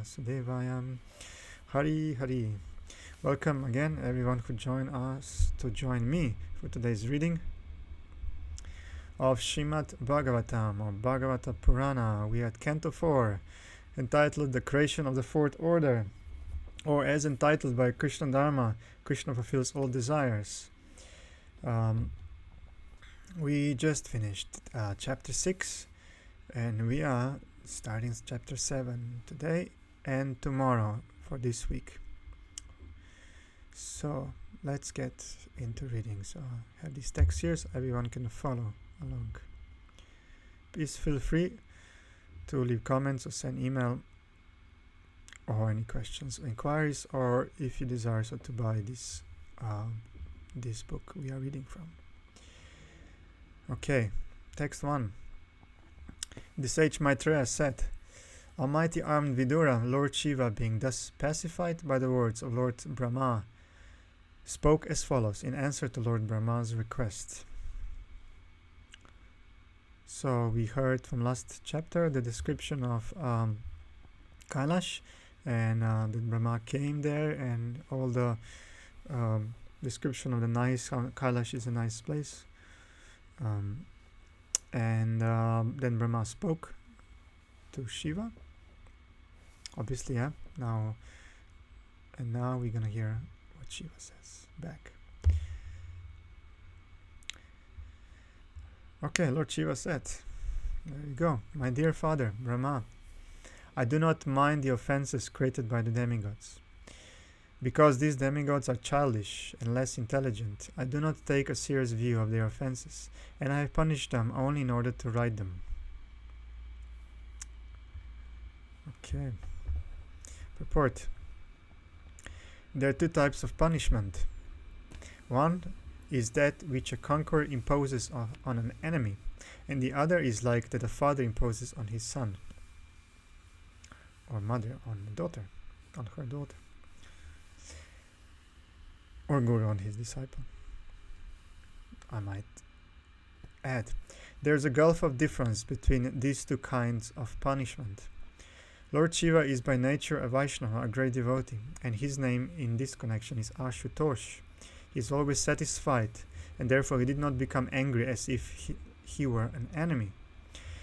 Vasudevaya. Hari Hari. Welcome again everyone who joined us to join me for today's reading of Srimad Bhagavatam or Bhagavata Purana. We are at Canto 4, entitled The Creation of the Fourth Order, or as entitled by Krishna Dharma, Krishna fulfills all desires. We just finished chapter 6 and we are starting chapter 7 today and tomorrow for this week. So let's get into reading. So I have these texts here so everyone can follow along. Please feel free to leave comments or send email or any questions or inquiries, or if you desire so to buy this book we are reading from. Okay, text 1. The sage Maitreya said, Almighty armed Vidura, Lord Shiva, being thus pacified by the words of Lord Brahma, spoke as follows in answer to Lord Brahma's request. So we heard from last chapter the description of Kailash, and then Brahma came there, and all the description of the nice Kailash is a nice place. Then Brahma spoke to Shiva. Obviously, yeah. Now we're gonna hear what Shiva says back. Okay, Lord Shiva said, there you go. My dear father, Brahma, I do not mind the offenses created by the demigods. Because these demigods are childish and less intelligent, I do not take a serious view of their offenses, and I have punished them only in order to right them. Okay. Purport. There are two types of punishment. One is that which a conqueror imposes on an enemy, and the other is like that a father imposes on his son, or mother on her daughter. Or guru on his disciple. I might add, there's a gulf of difference between these two kinds of punishment. Lord Shiva is by nature a Vaishnava, a great devotee, and his name in this connection is Ashutosh. He is always satisfied, and therefore he did not become angry as if he were an enemy.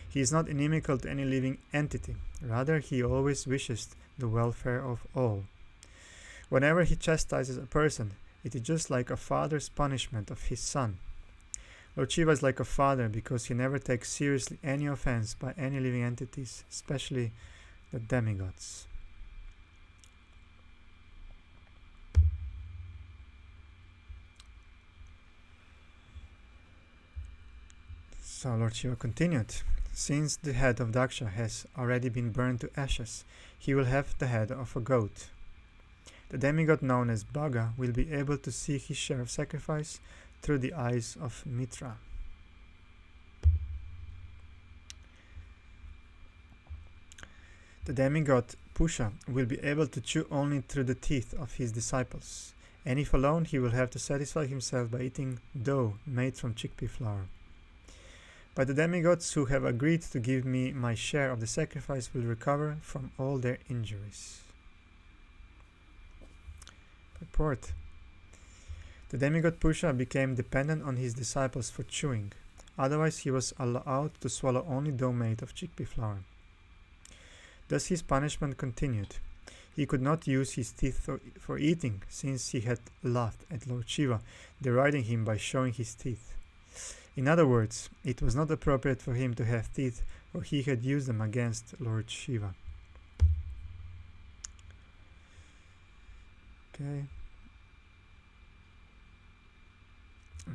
He is not inimical to any living entity, rather he always wishes the welfare of all. Whenever he chastises a person, it is just like a father's punishment of his son. Lord Shiva is like a father because he never takes seriously any offense by any living entities, especially the demigods. So Lord Shiva continued, since the head of Daksha has already been burned to ashes, he will have the head of a goat. The demigod known as Bhaga will be able to see his share of sacrifice through the eyes of Mitra. The demigod Pusha will be able to chew only through the teeth of his disciples, and if alone he will have to satisfy himself by eating dough made from chickpea flour. But the demigods who have agreed to give me my share of the sacrifice will recover from all their injuries. Purport. The demigod Pusha became dependent on his disciples for chewing, otherwise he was allowed to swallow only dough made of chickpea flour. Thus his punishment continued. He could not use his teeth for eating, since he had laughed at Lord Shiva, deriding him by showing his teeth. In other words, it was not appropriate for him to have teeth, for he had used them against Lord Shiva. Okay.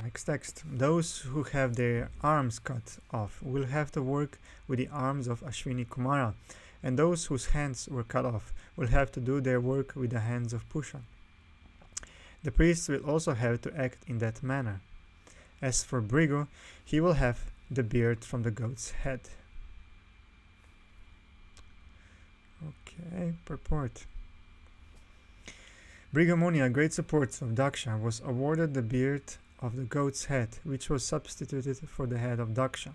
Next text. Those who have their arms cut off will have to work with the arms of Ashwini Kumara, and those whose hands were cut off will have to do their work with the hands of Pusha. The priests will also have to act in that manner. As for Brigu, he will have the beard from the goat's head. Okay, purport. Brigu Muni, a great supporter of Daksha, was awarded the beard of the goat's head, which was substituted for the head of Daksha.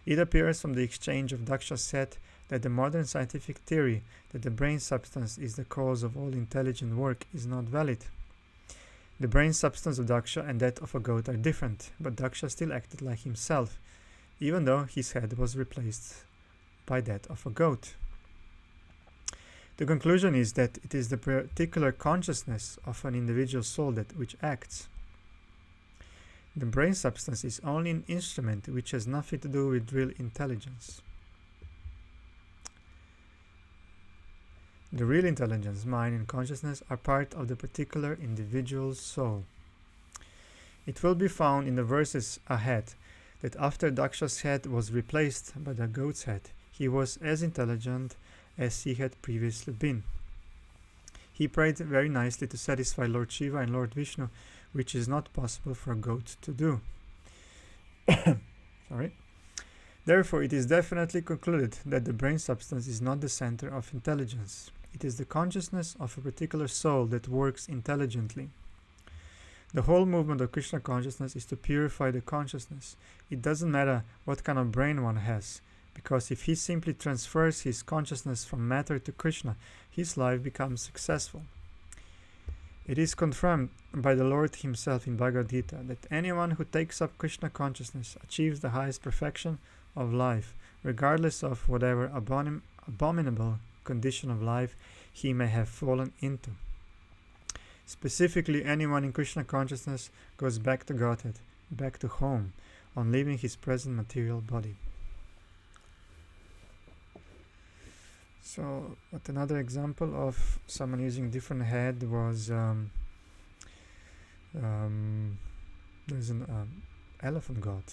It appears from the exchange of Daksha's head that the modern scientific theory that the brain substance is the cause of all intelligent work is not valid. The brain substance of Daksha and that of a goat are different, but Daksha still acted like himself, even though his head was replaced by that of a goat. The conclusion is that it is the particular consciousness of an individual soul which acts. The brain substance is only an instrument which has nothing to do with real intelligence. The real intelligence, mind, and consciousness are part of the particular individual's soul. It will be found in the verses ahead that after Daksha's head was replaced by the goat's head, he was as intelligent as he had previously been. He prayed very nicely to satisfy Lord Shiva and Lord Vishnu, which is not possible for a goat to do. Sorry. Therefore, it is definitely concluded that the brain substance is not the center of intelligence. It is the consciousness of a particular soul that works intelligently. The whole movement of Krishna consciousness is to purify the consciousness. It doesn't matter what kind of brain one has, because if he simply transfers his consciousness from matter to Krishna, his life becomes successful. It is confirmed by the Lord himself in Bhagavad Gita that anyone who takes up Krishna consciousness achieves the highest perfection of life, regardless of whatever abominable condition of life he may have fallen into. Specifically, anyone in Krishna consciousness goes back to Godhead, back to home, on leaving his present material body. So, but another example of someone using different head was there's an elephant god.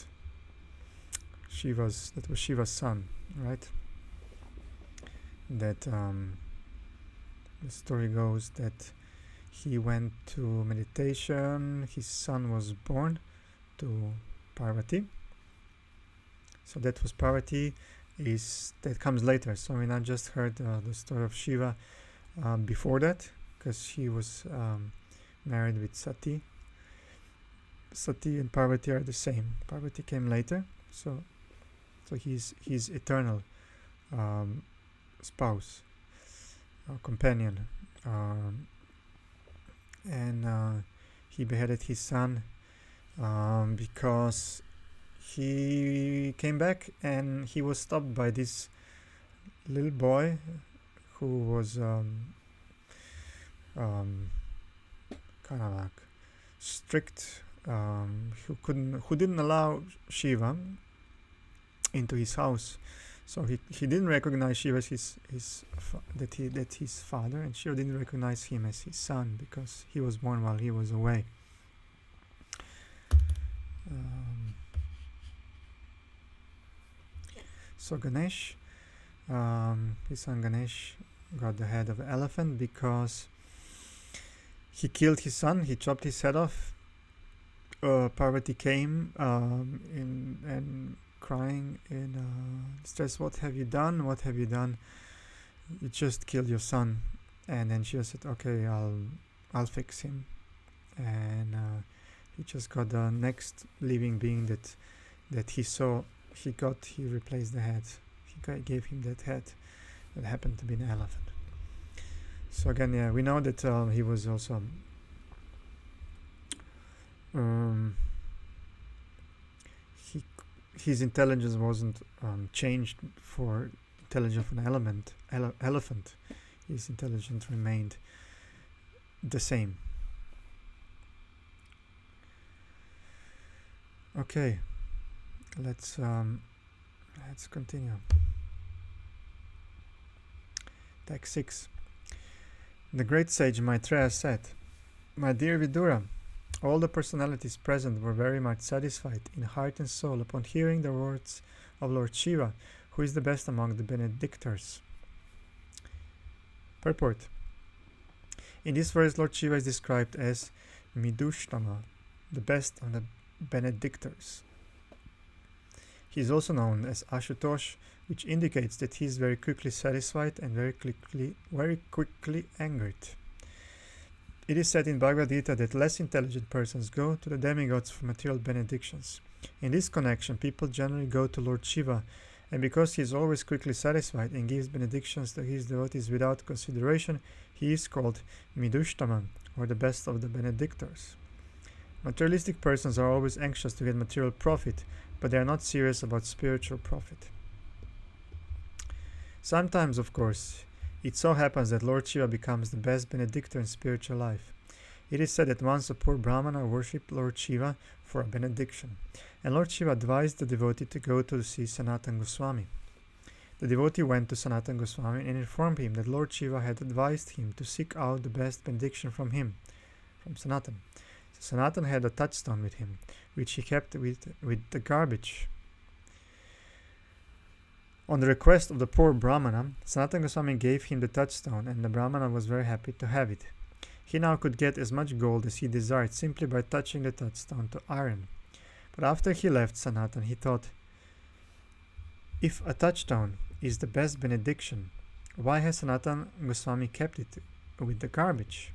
That was Shiva's son, right? That the story goes that he went to meditation. His son was born to Parvati. So that was Parvati. That comes later. So we not just heard the story of Shiva before that, because he was married with Sati. Sati and Parvati are the same. Parvati came later, so he's his eternal spouse, companion, and he beheaded his son because he came back and he was stopped by this little boy who was kind of like strict, who didn't allow Shiva into his house. So he didn't recognize Shiva as his father, and Shiva didn't recognize him as his son because he was born while he was away. So Ganesh, his son Ganesh, got the head of an elephant because he killed his son. He chopped his head off. Parvati came and crying in distress. What have you done? What have you done? You just killed your son. And then she said, "Okay, I'll fix him." And he just got the next living being that he saw. He replaced the head. He gave him that head that happened to be an elephant. So again, yeah, we know that he was also his intelligence wasn't changed for intelligence of an elephant. His intelligence remained the same. Okay, let's continue. Text 6. The great sage Maitreya said, "My dear Vidura, all the personalities present were very much satisfied in heart and soul upon hearing the words of Lord Shiva, who is the best among the benedictors." Purport. In this verse, Lord Shiva is described as Midushtama, the best of the benedictors. He is also known as Ashutosh, which indicates that he is very quickly satisfied and very quickly angered. It is said in Bhagavad Gita that less intelligent persons go to the demigods for material benedictions. In this connection, people generally go to Lord Shiva and because he is always quickly satisfied and gives benedictions to his devotees without consideration, he is called Midushtama, or the best of the benedictors. Materialistic persons are always anxious to get material profit, but they are not serious about spiritual profit. Sometimes, of course, it so happens that Lord Shiva becomes the best benedictor in spiritual life. It is said that once a poor Brahmana worshipped Lord Shiva for a benediction, and Lord Shiva advised the devotee to go to see Sanatana Goswami. The devotee went to Sanatana Goswami and informed him that Lord Shiva had advised him to seek out the best benediction from him, from Sanatana. So Sanatana had a touchstone with him, which he kept with the garbage. On the request of the poor Brahmana, Sanatana Goswami gave him the touchstone, and the Brahmana was very happy to have it. He now could get as much gold as he desired simply by touching the touchstone to iron. But after he left Sanatana, he thought, if a touchstone is the best benediction, why has Sanatana Goswami kept it with the garbage?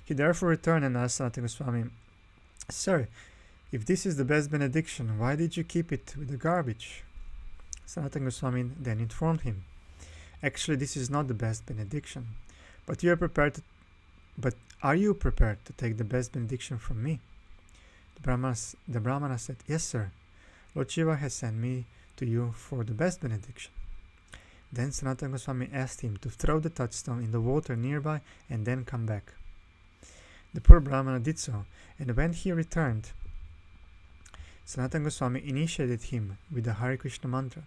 He therefore returned and asked Sanatana Goswami, Sir, if this is the best benediction, why did you keep it with the garbage? Sanatana Goswami then informed him, actually this is not the best benediction, but are you prepared to take the best benediction from me? The Brahmana said, yes sir, Lord Shiva has sent me to you for the best benediction. Then Sanatana Goswami asked him to throw the touchstone in the water nearby and then come back. The poor Brahmana did so, and when he returned, Sanatana Goswami initiated him with the Hare Krishna mantra.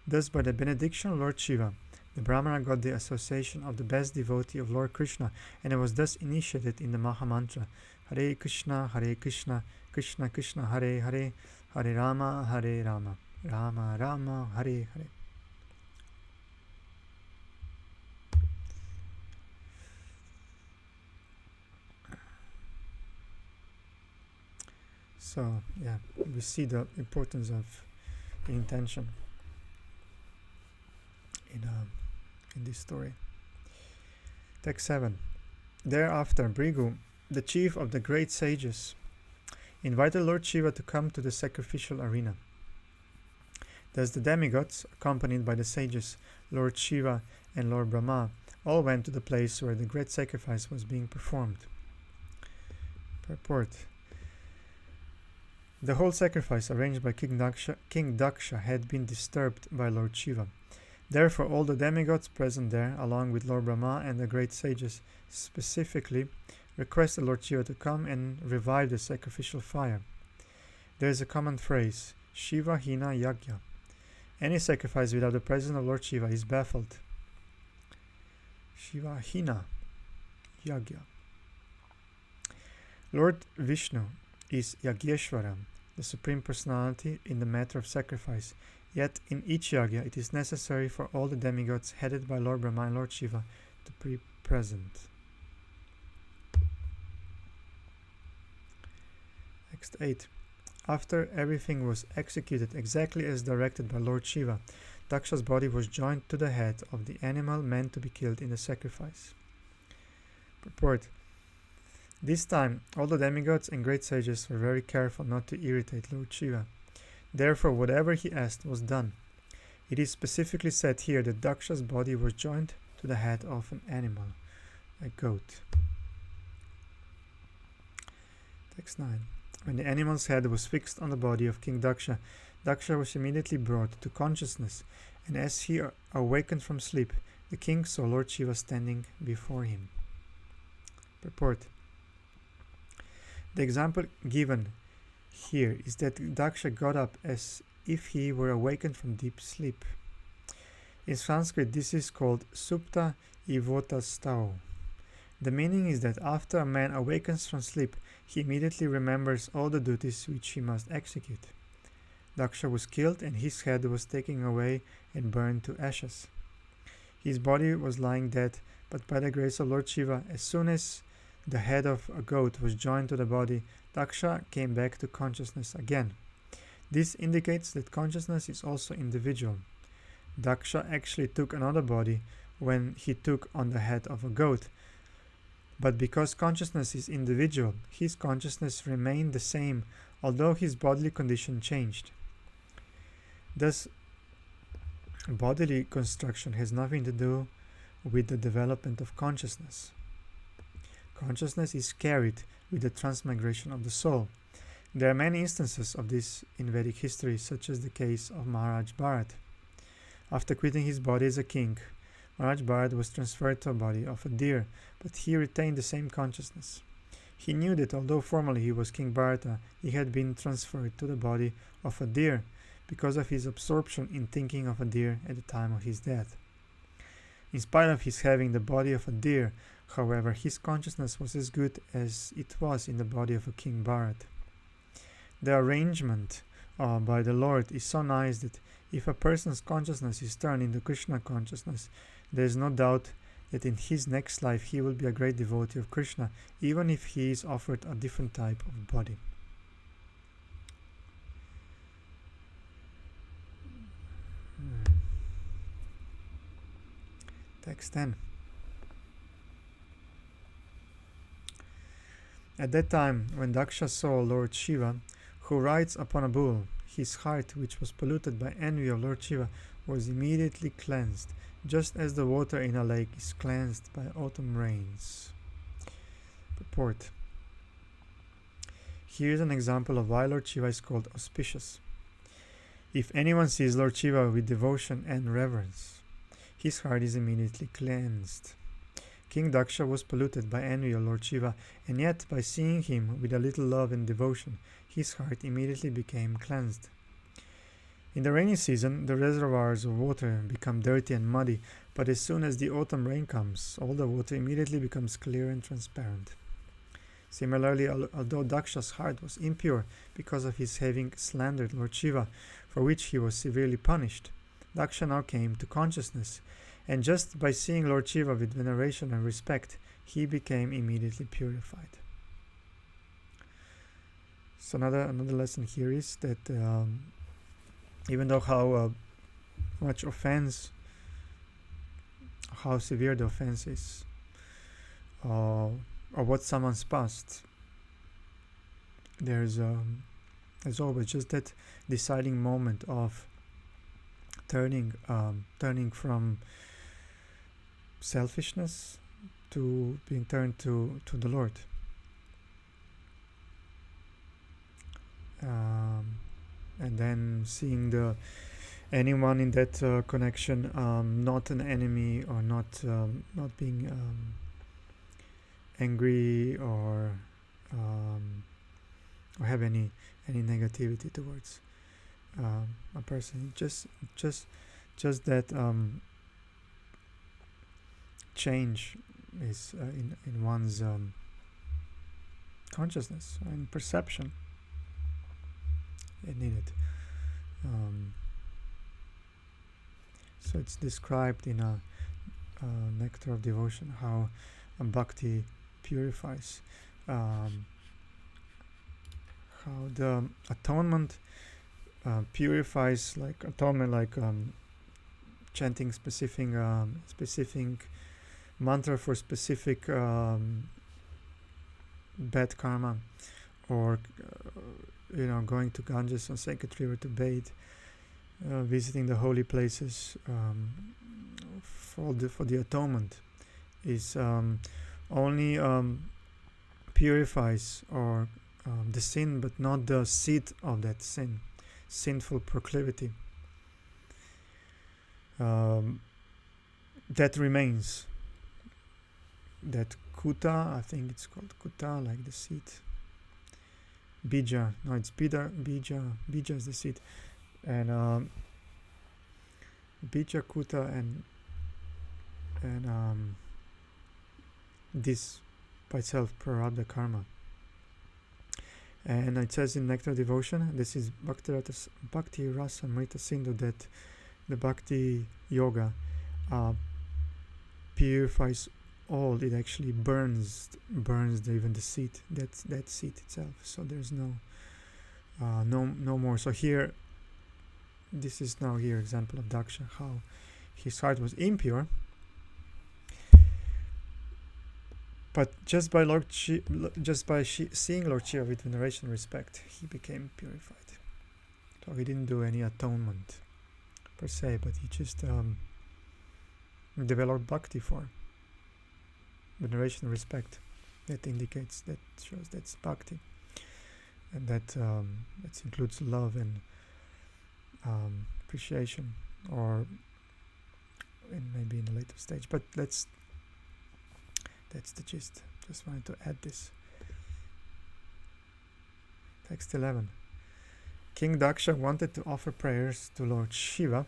Thus, by the benediction of Lord Shiva, the Brahmana got the association of the best devotee of Lord Krishna, and was thus initiated in the Maha Mantra, Hare Krishna, Krishna Krishna, Hare Hare, Hare Rama, Rama Rama, Hare Hare. So, we see the importance of intention in this story. Text 7. Thereafter, Bhrigu, the chief of the great sages, invited Lord Shiva to come to the sacrificial arena. Thus the demigods, accompanied by the sages, Lord Shiva and Lord Brahma, all went to the place where the great sacrifice was being performed. Purport. The whole sacrifice arranged by King Daksha had been disturbed by Lord Shiva. Therefore all the demigods present there, along with Lord Brahma and the great sages, specifically requested Lord Shiva to come and revive the sacrificial fire. There is a common phrase, Shiva Hina Yagya. Any sacrifice without the presence of Lord Shiva is baffled. Shiva Hina Yagya. Lord Vishnu is Yagyeshvara, the Supreme Personality in the matter of sacrifice, yet in each yagya it is necessary for all the demigods headed by Lord Brahma and Lord Shiva to be present. Text 8. After everything was executed exactly as directed by Lord Shiva, Daksha's body was joined to the head of the animal meant to be killed in the sacrifice. Purport. This time, all the demigods and great sages were very careful not to irritate Lord Shiva. Therefore, whatever he asked was done. It is specifically said here that Daksha's body was joined to the head of an animal, a goat. Text 9. When the animal's head was fixed on the body of King Daksha, Daksha was immediately brought to consciousness, and as he awakened from sleep, the king saw Lord Shiva standing before him. Purport. The example given here is that Daksha got up as if he were awakened from deep sleep. In Sanskrit, this is called Supta Ivota Stao. The meaning is that after a man awakens from sleep, he immediately remembers all the duties which he must execute. Daksha was killed and his head was taken away and burned to ashes. His body was lying dead, but by the grace of Lord Shiva, as soon as the head of a goat was joined to the body, Daksha came back to consciousness again. This indicates that consciousness is also individual. Daksha actually took another body when he took on the head of a goat, but because consciousness is individual, his consciousness remained the same, although his bodily condition changed. Thus, bodily construction has nothing to do with the development of consciousness. Consciousness is carried with the transmigration of the soul. There are many instances of this in Vedic history, such as the case of Maharaj Bharat. After quitting his body as a king, Maharaj Bharat was transferred to a body of a deer, but he retained the same consciousness. He knew that although formally he was King Bharata, he had been transferred to the body of a deer because of his absorption in thinking of a deer at the time of his death. In spite of his having the body of a deer, however, his consciousness was as good as it was in the body of a King Bharat. The arrangement by the Lord is so nice that if a person's consciousness is turned into Krishna consciousness, there is no doubt that in his next life he will be a great devotee of Krishna, even if he is offered a different type of body. Text 10. At that time, when Daksha saw Lord Shiva, who rides upon a bull, his heart, which was polluted by envy of Lord Shiva, was immediately cleansed, just as the water in a lake is cleansed by autumn rains. Purport. Here is an example of why Lord Shiva is called auspicious. If anyone sees Lord Shiva with devotion and reverence, his heart is immediately cleansed. King Daksha was polluted by envy of Lord Shiva, and yet by seeing him with a little love and devotion, his heart immediately became cleansed. In the rainy season, the reservoirs of water become dirty and muddy, but as soon as the autumn rain comes, all the water immediately becomes clear and transparent. Similarly, although Daksha's heart was impure because of his having slandered Lord Shiva, for which he was severely punished, Daksha now came to consciousness, and just by seeing Lord Shiva with veneration and respect, he became immediately purified. So another lesson here is that even though how much offense, how severe the offense is, or what someone's past, there's always just that deciding moment of turning from selfishness to being turned to the Lord. And then seeing anyone in that connection not an enemy, or not being angry or have any negativity towards a person. Just that change is in one's consciousness and perception. Needed. So it's described in a Nectar of Devotion how bhakti purifies, how the atonement purifies, like atonement, like chanting specific mantra for specific bad karma, or going to Ganges or sacred river to bathe, visiting the holy places for the atonement is only purifies or the sin, but not the seed of that sinful proclivity. That remains. That kuta, I think it's called kuta, like the seed. Bija, no, it's bija is the seed, and bija, kuta, and this by itself prarabdha karma. And it says in Nectar Devotion, this is Bhakti Rasa Amrita Sindhu, that the Bhakti Yoga purifies all. It actually burns even the seed, that seed itself. So there's no more. So here, this is now here example of Daksha, how his heart was impure, but just by seeing Lord Shiva with veneration and respect, he became purified. So he didn't do any atonement per se, but he just developed bhakti for veneration and respect. That indicates, that shows that's bhakti, and that includes love and appreciation, or maybe in a later stage. But that's the gist. Just wanted to add this. Text 11. King Daksha wanted to offer prayers to Lord Shiva,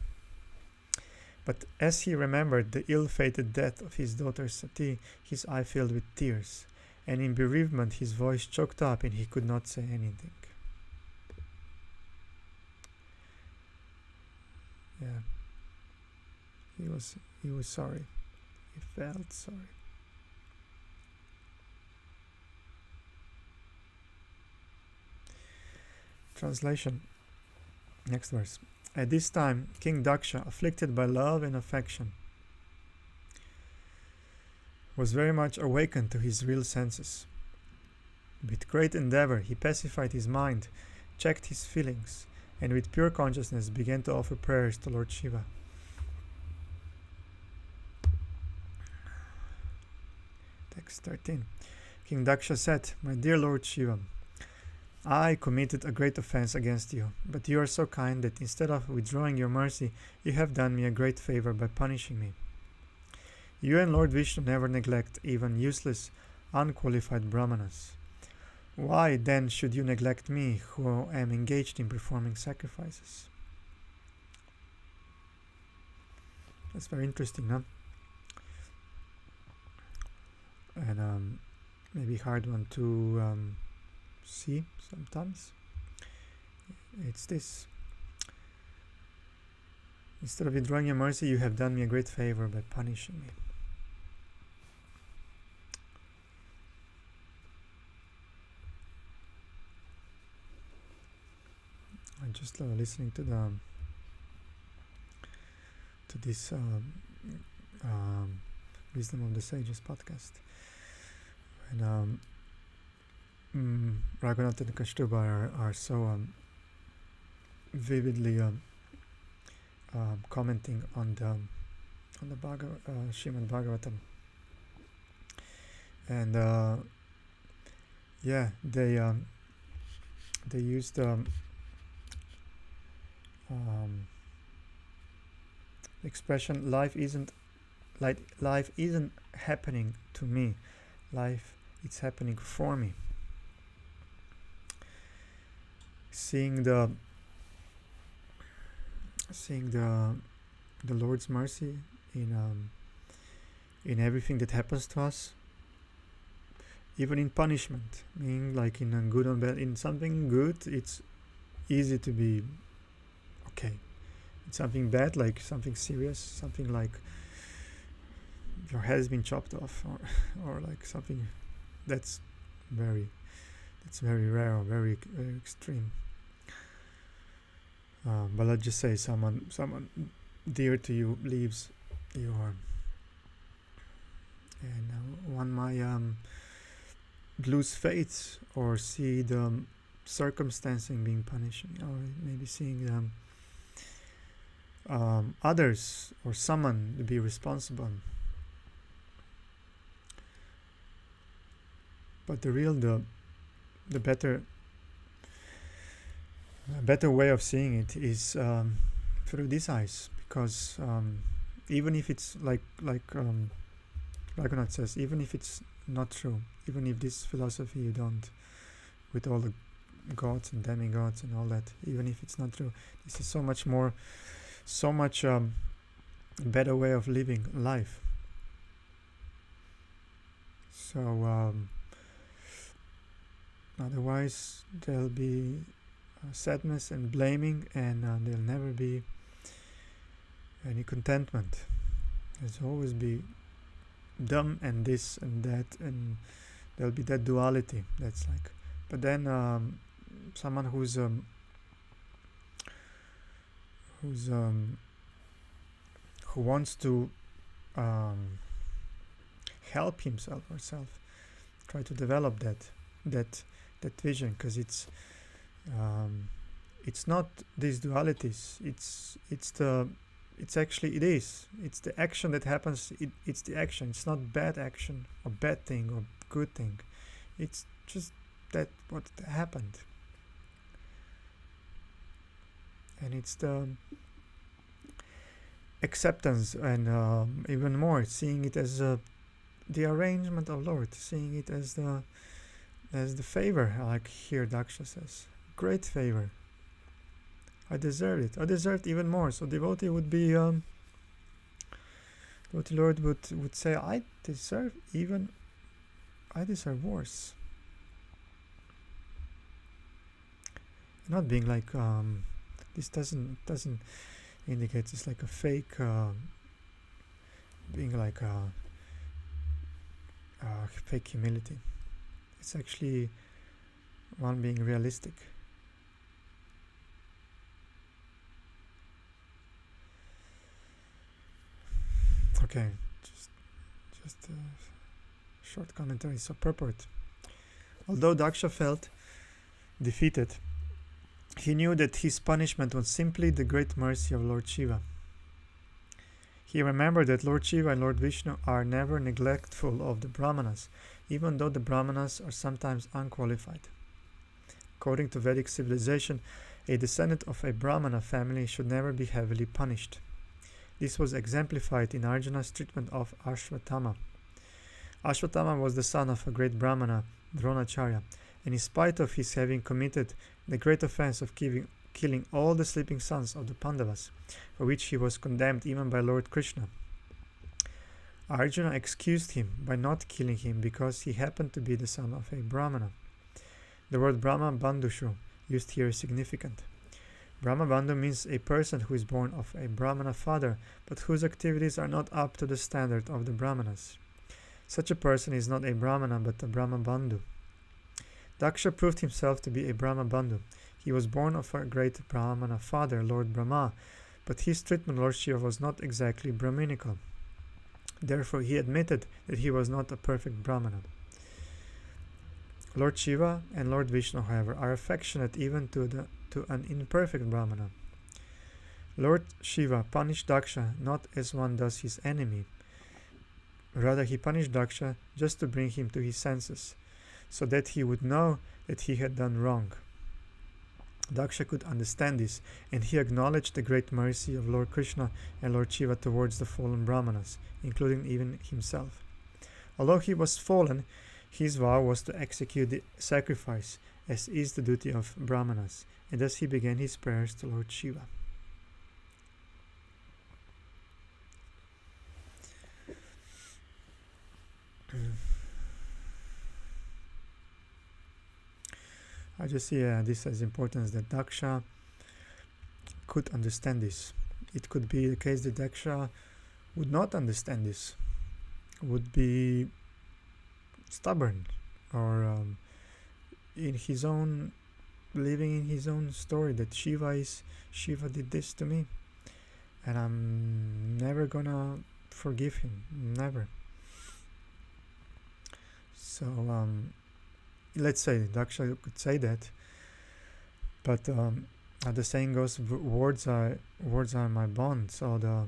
but as he remembered the ill-fated death of his daughter Sati, his eye filled with tears, and in bereavement his voice choked up and he could not say anything. Yeah, he was sorry. He felt sorry. Translation. Next verse. At this time, King Daksha, afflicted by love and affection, was very much awakened to his real senses. With great endeavor, he pacified his mind, checked his feelings, and with pure consciousness began to offer prayers to Lord Shiva. Text 13. King Daksha said, "My dear Lord Shiva, I committed a great offense against you, but you are so kind that instead of withdrawing your mercy, you have done me a great favor by punishing me. You and Lord Vishnu never neglect even useless, unqualified brahmanas. Why then should you neglect me, who am engaged in performing sacrifices?" That's very interesting, huh? And maybe hard one to see sometimes. It's this. Instead of withdrawing your mercy, you have done me a great favor by punishing me. I'm just listening to this Wisdom of the Sages podcast, and Raghunath and Kasturba are so vividly commenting on the Srimad Bhagavatam, and they used expression, life isn't happening to me, it's happening for me. Seeing the Lord's mercy in everything that happens to us, even in punishment, meaning like in a good or bad. In something good, it's easy to be okay. In something bad, like something serious, something like your head has been chopped off, or like something that's very rare or very extreme. But let's just say someone dear to you leaves you, and one might lose faith or see the circumstancing being punishing, or maybe seeing others or someone to be responsible. But the better way of seeing it is through these eyes, because even if it's like Raghunath says, even if it's not true, even if this philosophy you don't, with all the gods and demigods and all that, even if it's not true, this is so much better way of living life. So otherwise there'll be sadness and blaming, and there'll never be any contentment. There'll always be them and this and that, and there'll be that duality. That's like, but then someone who wants to help himself or herself, try to develop that vision, because it's not these dualities. It's actually it is. It's the action that happens. It's the action. It's not bad action or bad thing or good thing. It's just that what happened. And it's the acceptance and even more seeing it as the arrangement of Lord, seeing it as the favor, like here Daksha says, great favor. I deserve it. I deserved even more. So devotee would be devotee Lord would say, I deserve worse. Not being like this doesn't indicate it's like a fake being like fake humility. It's actually one being realistic. Okay, just a short commentary. So purport. Although Daksha felt defeated, he knew that his punishment was simply the great mercy of Lord Shiva. He remembered that Lord Shiva and Lord Vishnu are never neglectful of the Brahmanas, even though the Brahmanas are sometimes unqualified. According to Vedic civilization, a descendant of a Brahmana family should never be heavily punished. This was exemplified in Arjuna's treatment of Ashwatthama. Ashwatthama was the son of a great Brahmana, Dronacharya, and in spite of his having committed the great offense of killing all the sleeping sons of the Pandavas, for which he was condemned even by Lord Krishna, Arjuna excused him by not killing him because he happened to be the son of a Brahmana. The word Brahma Bandhushu used here is significant. Brahma Bandhu means a person who is born of a Brahmana father, but whose activities are not up to the standard of the Brahmanas. Such a person is not a Brahmana but a Brahma Bandhu. Daksha proved himself to be a Brahma Bandhu. He was born of a great Brahmana father, Lord Brahma, but his treatment Lord Shiva was not exactly Brahminical. Therefore he admitted that he was not a perfect Brahmana. Lord Shiva and Lord Vishnu, however, are affectionate even to an imperfect Brahmana. Lord Shiva punished Daksha not as one does his enemy. Rather, he punished Daksha just to bring him to his senses, so that he would know that he had done wrong. Daksha could understand this, and he acknowledged the great mercy of Lord Krishna and Lord Shiva towards the fallen Brahmanas, including even himself. Although he was fallen, his vow was to execute the sacrifice, as is the duty of Brahmanas, and thus he began his prayers to Lord Shiva. I just see this as importance that Daksha could understand this. It could be the case that Daksha would not understand this, would be stubborn, or in his own living in his own story that Shiva did this to me, and I'm never gonna forgive him, never. So let's say Daksha could say that, but the saying goes, words are my bond. So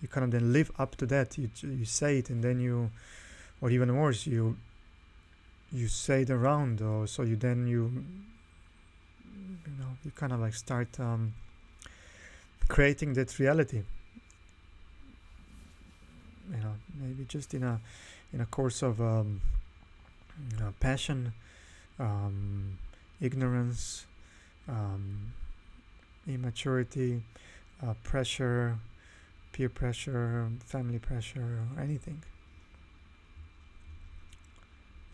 you kind of then live up to that. You say it, and then or even worse, you say it around, or so you kind of like start creating that reality. Maybe just in a course of passion, ignorance, immaturity, pressure, peer pressure, family pressure, or anything.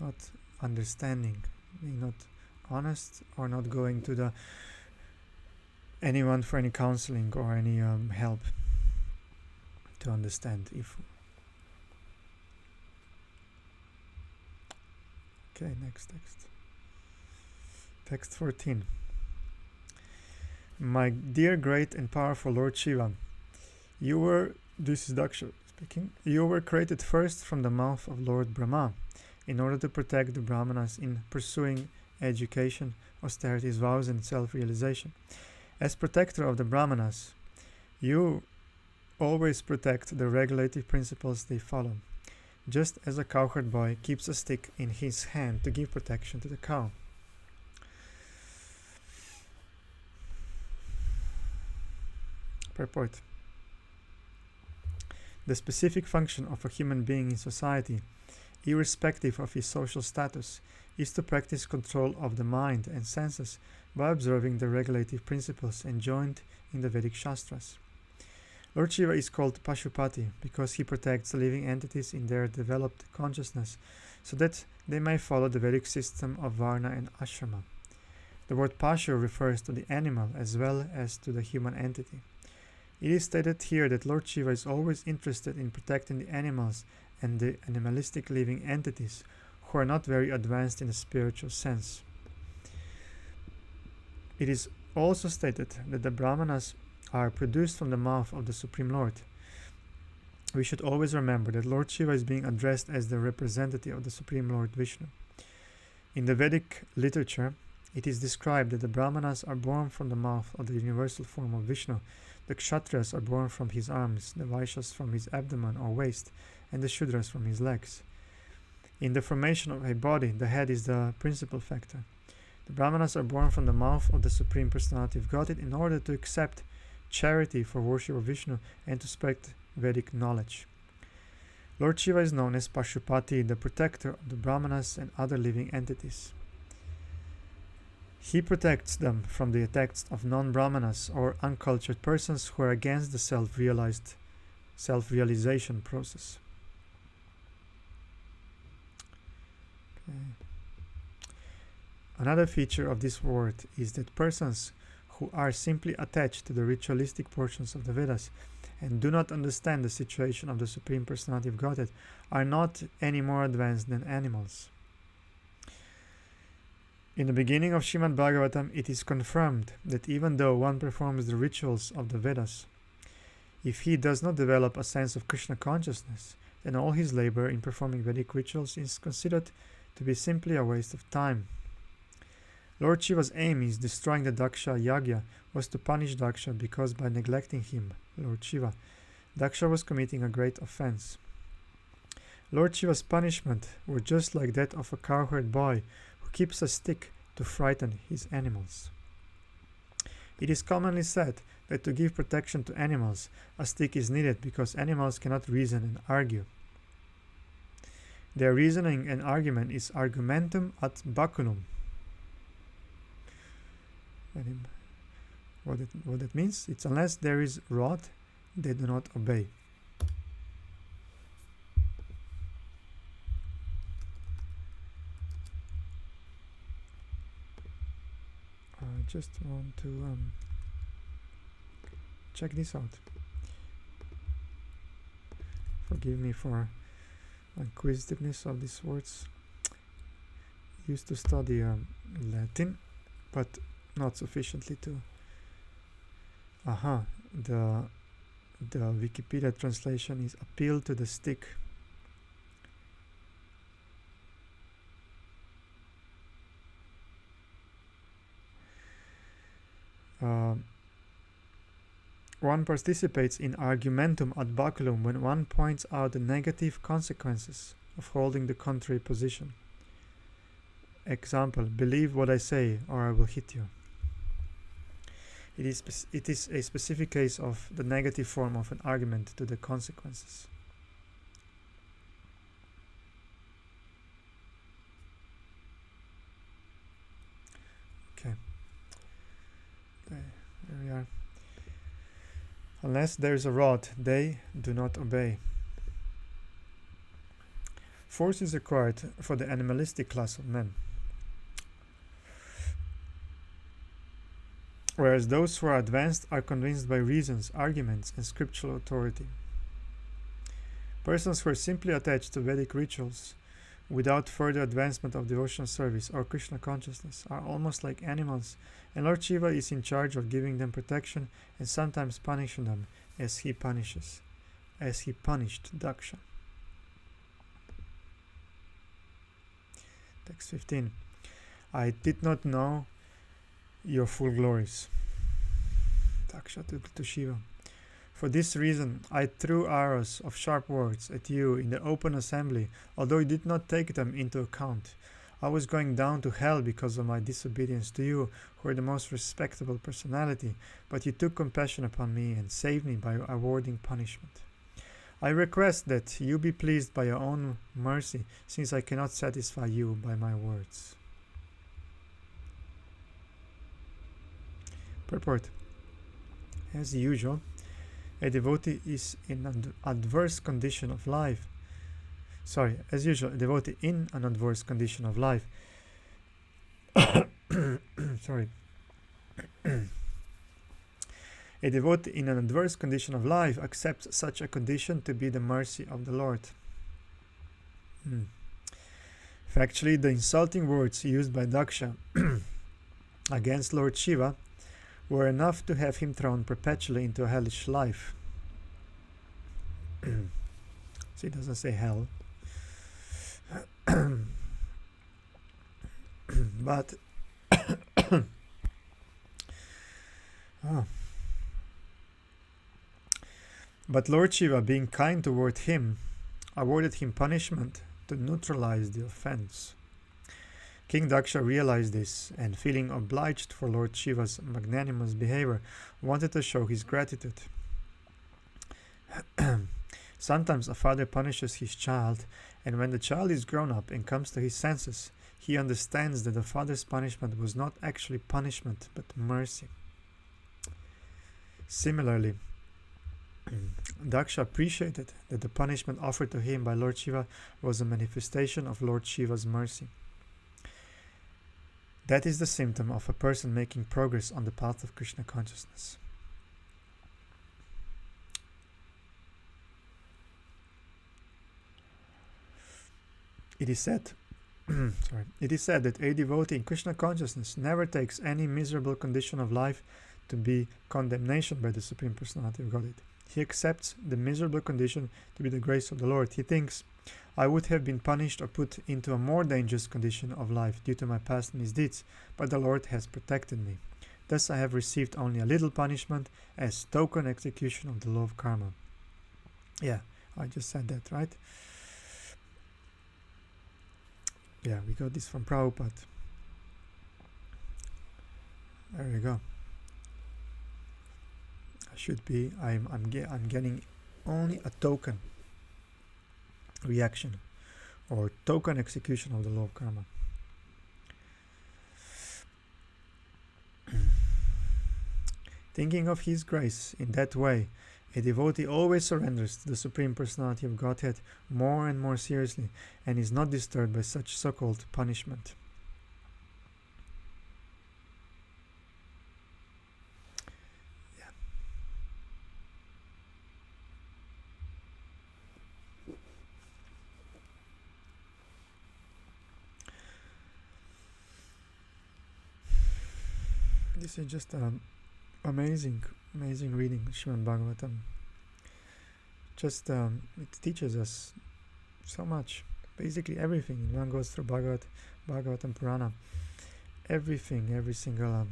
Not understanding, being not honest, or not going to anyone for any counseling or any help to understand. Okay, next text. Text 14. My dear, great and powerful Lord Shiva, this is Daksha speaking, you were created first from the mouth of Lord Brahma in order to protect the Brahmanas in pursuing education, austerities, vows and self-realization. As protector of the Brahmanas, you always protect the regulative principles they follow, just as a cowherd boy keeps a stick in his hand to give protection to the cow. Purport. The specific function of a human being in society, irrespective of his social status, is to practice control of the mind and senses by observing the regulative principles enjoined in the Vedic Shastras. Lord Shiva is called Pashupati because he protects living entities in their developed consciousness so that they may follow the Vedic system of Varna and Ashrama. The word Pashu refers to the animal as well as to the human entity. It is stated here that Lord Shiva is always interested in protecting the animals and the animalistic living entities who are not very advanced in the spiritual sense. It is also stated that the Brahmanas are produced from the mouth of the Supreme Lord. We should always remember that Lord Shiva is being addressed as the representative of the Supreme Lord Vishnu. In the Vedic literature, it is described that the Brahmanas are born from the mouth of the universal form of Vishnu, the Kshatriyas are born from his arms, the Vaishyas from his abdomen or waist, and the Shudras from his legs. In the formation of a body, the head is the principal factor. The Brahmanas are born from the mouth of the Supreme Personality of Godhead in order to accept charity for worship of Vishnu and to spread Vedic knowledge. Lord Shiva is known as Pashupati, the protector of the Brahmanas and other living entities. He protects them from the attacks of non-Brahmanas or uncultured persons who are against the self-realization process. Okay. Another feature of this word is that persons who are simply attached to the ritualistic portions of the Vedas and do not understand the situation of the Supreme Personality of Godhead are not any more advanced than animals. In the beginning of Srimad Bhagavatam, it is confirmed that even though one performs the rituals of the Vedas, if he does not develop a sense of Krishna consciousness, then all his labor in performing Vedic rituals is considered to be simply a waste of time. Lord Shiva's aim in destroying the Daksha Yagya was to punish Daksha because by neglecting him, Lord Shiva, Daksha was committing a great offense. Lord Shiva's punishment were just like that of a cowherd boy who keeps a stick to frighten his animals. It is commonly said that to give protection to animals, a stick is needed because animals cannot reason and argue. Their reasoning and argument is argumentum ad baculum. What that means? It's unless there is rod, they do not obey. I just want to check this out. Forgive me for inquisitiveness of these words. Used to study Latin, but not sufficiently to. The Wikipedia translation is appeal to the stick. One participates in argumentum ad baculum when one points out the negative consequences of holding the contrary position. Example, believe what I say or I will hit you. It is a specific case of the negative form of an argument to the consequences. Okay. There we are. Unless there is a rod, they do not obey. Force is required for the animalistic class of men, whereas those who are advanced are convinced by reasons, arguments, and scriptural authority. Persons who are simply attached to Vedic rituals without further advancement of devotional service or Krishna consciousness are almost like animals, and Lord Shiva is in charge of giving them protection and sometimes punishing them as he punished Daksha. Text 15. I did not know your full glories. Daksha to Shiva. For this reason, I threw arrows of sharp words at you in the open assembly, although you did not take them into account. I was going down to hell because of my disobedience to you, who are the most respectable personality, but you took compassion upon me and saved me by awarding punishment. I request that you be pleased by your own mercy, since I cannot satisfy you by my words. Purport. As usual, a devotee is in an adverse condition of life. As usual, a devotee in an adverse condition of life. A devotee in an adverse condition of life accepts such a condition to be the mercy of the Lord. Factually, the insulting words used by Daksha against Lord Shiva were enough to have him thrown perpetually into a hellish life. So he doesn't say hell. But but Lord Shiva, being kind toward him, awarded him punishment to neutralize the offense. King Daksha realized this, and feeling obliged for Lord Shiva's magnanimous behavior, wanted to show his gratitude. Sometimes a father punishes his child, and when the child is grown up and comes to his senses, he understands that the father's punishment was not actually punishment, but mercy. Similarly, Daksha appreciated that the punishment offered to him by Lord Shiva was a manifestation of Lord Shiva's mercy. That is the symptom of a person making progress on the path of Krishna consciousness. It is said that a devotee in Krishna consciousness never takes any miserable condition of life to be condemnation by the Supreme Personality of Godhead. He accepts the miserable condition to be the grace of the Lord. He thinks, I would have been punished or put into a more dangerous condition of life due to my past misdeeds, but the Lord has protected me. Thus I have received only a little punishment as token execution of the law of karma. Yeah, I just said that, right? Yeah, we got this from Prabhupada. There you go. I'm getting only a token reaction or token execution of the law of karma. Thinking of His grace in that way, a devotee always surrenders to the Supreme Personality of Godhead more and more seriously and is not disturbed by such so-called punishment. This is just amazing reading Srimad Bhagavatam. It teaches us so much. Basically everything. One goes through Bhagavatam Purana. Everything, every single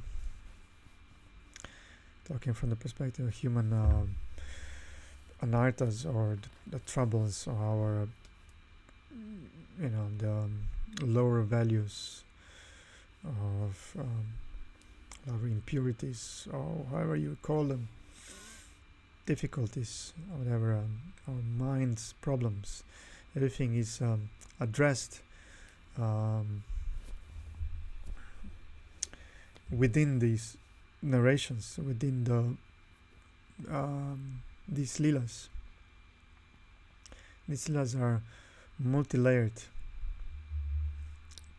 talking from the perspective of human anarthas or the troubles or our the lower values of our impurities, or however you call them, difficulties, or whatever, our mind's problems. Everything is addressed within these narrations, within these leelas. These leelas are multi-layered.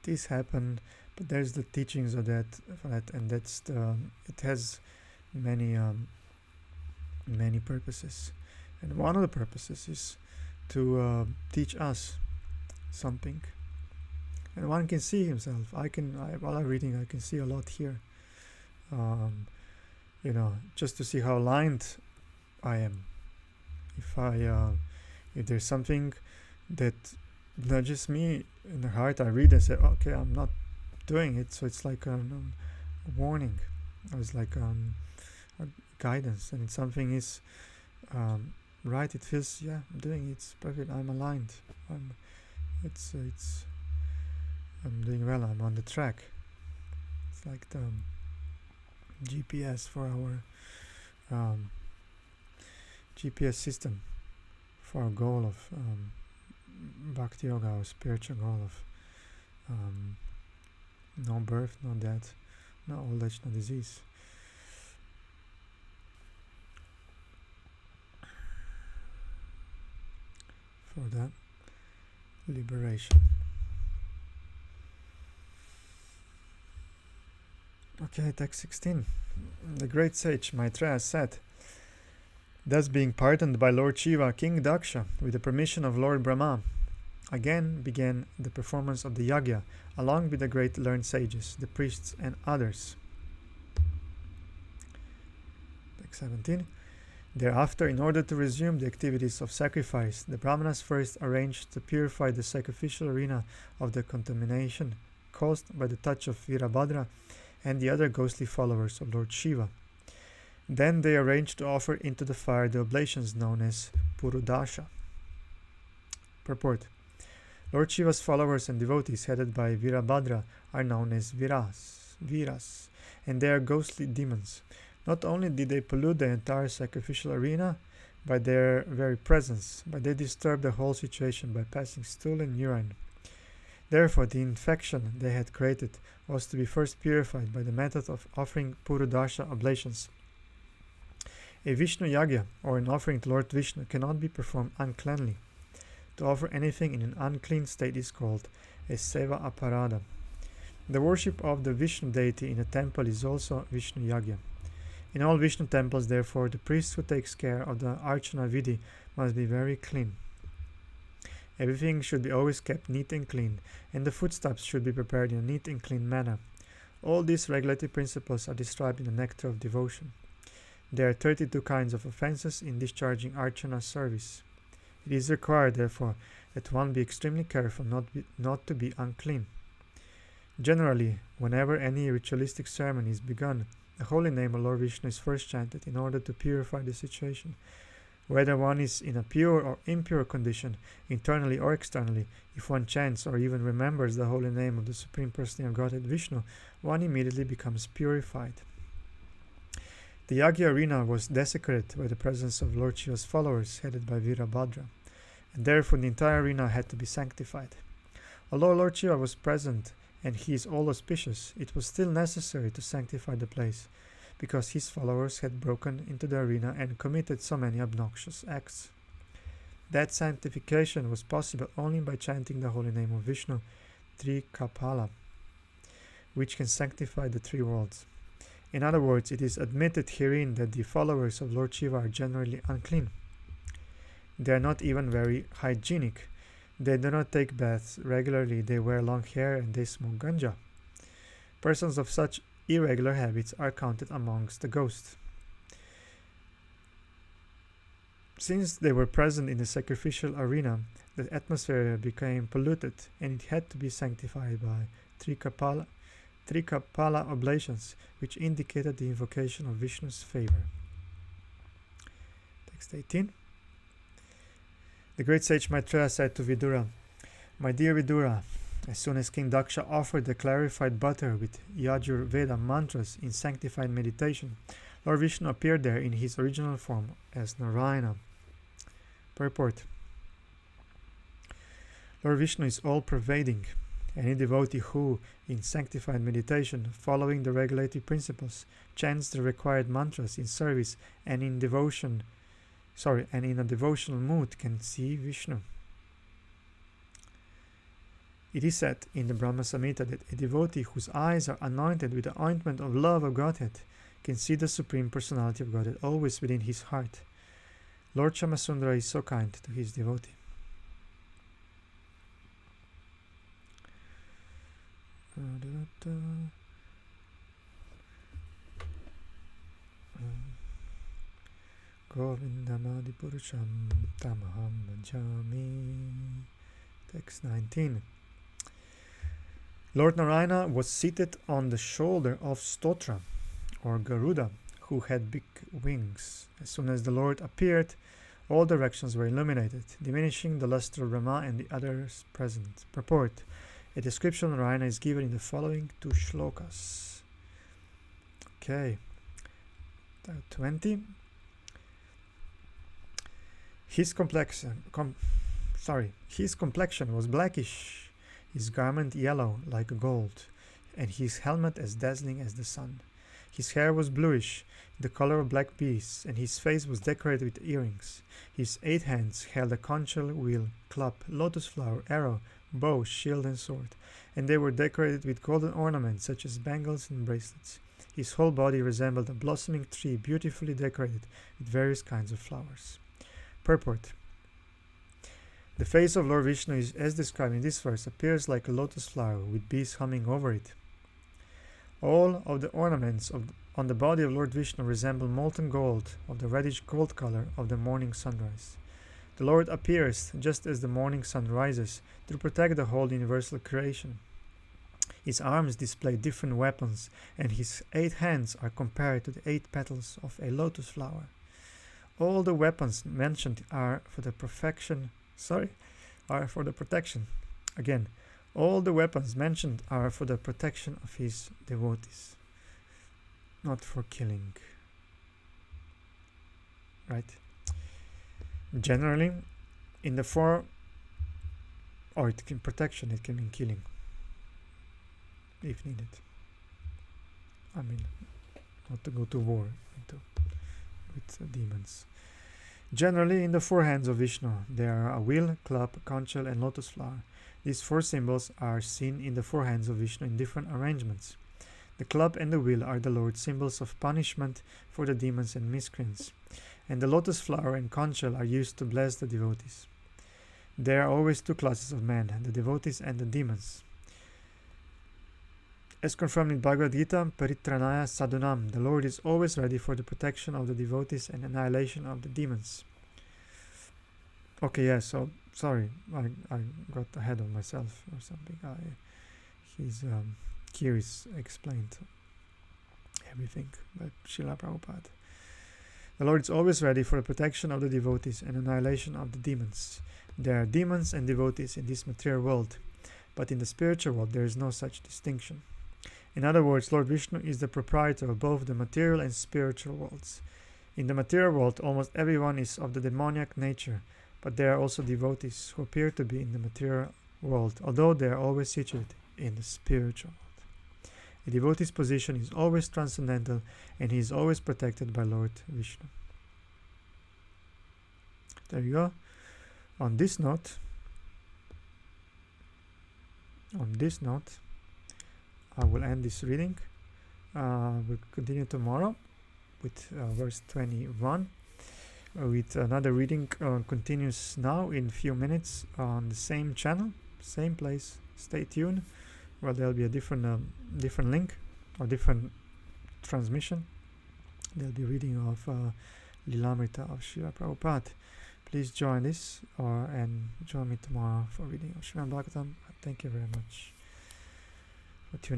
This happened, but there's the teachings of that, and that's it has many many purposes, and one of the purposes is to teach us something, and one can see himself. While I'm reading, I can see a lot here. Just to see how aligned I am. If there's something that nudges me in the heart, I read and say, okay, I'm not doing it. So it's like a warning. I was like or guidance, and something is right. It feels, yeah, I'm doing it's perfect. I'm aligned. It's I'm doing well. I'm on the track. It's like the GPS for our GPS system for our goal of bhakti yoga, our spiritual goal of no birth, no death, no old age, no disease. For that liberation. Okay, text 16. The great sage Maitreya said, thus being pardoned by Lord Shiva, King Daksha, with the permission of Lord Brahma, again began the performance of the yagya, along with the great learned sages, the priests and others. Text 17. Thereafter, in order to resume the activities of sacrifice, the Brahmanas first arranged to purify the sacrificial arena of the contamination caused by the touch of Virabhadra and the other ghostly followers of Lord Shiva. Then they arranged to offer into the fire the oblations known as Purudasha. Purport. Lord Shiva's followers and devotees headed by Virabhadra are known as Viras, and they are ghostly demons. Not only did they pollute the entire sacrificial arena by their very presence, but they disturbed the whole situation by passing stool and urine. Therefore, the infection they had created was to be first purified by the method of offering Purudasha oblations. A Vishnu Yagya, or an offering to Lord Vishnu, cannot be performed uncleanly. To offer anything in an unclean state is called a Seva Aparada. The worship of the Vishnu deity in a temple is also Vishnu Yagya. In all Vishnu temples, therefore, the priest who takes care of the Archana Vidhi must be very clean. Everything should be always kept neat and clean, and the foodstuffs should be prepared in a neat and clean manner. All these regulative principles are described in the Nectar of Devotion. There are 32 kinds of offenses in discharging Archana service. It is required, therefore, that one be extremely careful not to be unclean. Generally, whenever any ritualistic ceremony is begun, the holy name of Lord Vishnu is first chanted in order to purify the situation. Whether one is in a pure or impure condition, internally or externally, if one chants or even remembers the holy name of the Supreme Personality of Godhead Vishnu, one immediately becomes purified. The Yagya arena was desecrated by the presence of Lord Shiva's followers headed by Virabhadra, and therefore the entire arena had to be sanctified. Although Lord Shiva was present and he is all auspicious, it was still necessary to sanctify the place, because his followers had broken into the arena and committed so many obnoxious acts. That sanctification was possible only by chanting the holy name of Vishnu, Trikapala, which can sanctify the three worlds. In other words, it is admitted herein that the followers of Lord Shiva are generally unclean. They are not even very hygienic. They do not take baths regularly, they wear long hair, and they smoke ganja. Persons of such irregular habits are counted amongst the ghosts. Since they were present in the sacrificial arena, the atmosphere became polluted, and it had to be sanctified by Trikapala oblations, which indicated the invocation of Vishnu's favor. Text 18. The great sage Maitreya said to Vidura, "My dear Vidura, as soon as King Daksha offered the clarified butter with Yajur Veda mantras in sanctified meditation, Lord Vishnu appeared there in his original form as Narayana." Purport. Lord Vishnu is all-pervading. Any devotee who, in sanctified meditation, following the regulative principles, chants the required mantras in service and in a devotional mood can see Vishnu. It is said in the Brahma Samhita that a devotee whose eyes are anointed with the ointment of love of Godhead can see the Supreme Personality of Godhead always within his heart. Lord Shamasundara is so kind to his devotee. Govindamadi Purusham Tamaham Bhajami. Text 19. Lord Narayana was seated on the shoulder of Stotra, or Garuda, who had big wings. As soon as the Lord appeared, all directions were illuminated, diminishing the luster of Brahma and the others present. Purport. A description of Narayana is given in the following 2 shlokas. Okay. 20. His complexion was blackish, his garment yellow like gold, and his helmet as dazzling as the sun. His hair was bluish, the color of black bees, and his face was decorated with earrings. His 8 hands held a conchal, wheel, club, lotus flower, arrow, bow, shield, and sword, and they were decorated with golden ornaments such as bangles and bracelets. His whole body resembled a blossoming tree beautifully decorated with various kinds of flowers. Purport. The face of Lord Vishnu is, as described in this verse, appears like a lotus flower with bees humming over it. All of the ornaments on the body of Lord Vishnu resemble molten gold of the reddish gold color of the morning sunrise. The Lord appears just as the morning sun rises to protect the whole universal creation. His arms display different weapons, and his 8 hands are compared to the 8 petals of a lotus flower. All the weapons mentioned are for the protection. Again, all the weapons mentioned are for the protection of his devotees, not for killing. Right? Generally, in the it can protection, it can mean killing, if needed. I mean, not to go to war with demons. Generally, in the 4 hands of Vishnu, there are a wheel, club, conchal, and lotus flower. These 4 symbols are seen in the 4 hands of Vishnu in different arrangements. The club and the wheel are the Lord's symbols of punishment for the demons and miscreants, and the lotus flower and conchal are used to bless the devotees. There are always 2 classes of men, the devotees and the demons. As confirmed in Bhagavad Gita, Paritranaya Sadhunam, the Lord is always ready for the protection of the devotees and annihilation of the demons. Okay, yeah, so, sorry, I got ahead of myself or something. Kiris explained everything by Srila Prabhupada. The Lord is always ready for the protection of the devotees and annihilation of the demons. There are demons and devotees in this material world, but in the spiritual world there is no such distinction. In other words, Lord Vishnu is the proprietor of both the material and spiritual worlds. In the material world, almost everyone is of the demoniac nature, but there are also devotees who appear to be in the material world, although they are always situated in the spiritual world. A devotee's position is always transcendental, and he is always protected by Lord Vishnu. There you go. On this note, I will end this reading. We'll continue tomorrow with verse 21. With another reading continues now in a few minutes on the same channel, same place. Stay tuned. Well, there'll be a different link or different transmission. There'll be reading of Lilamrita of Srila Prabhupada. Please join this and join me tomorrow for reading of Srimad Bhagavatam. Thank you very much for tuning in.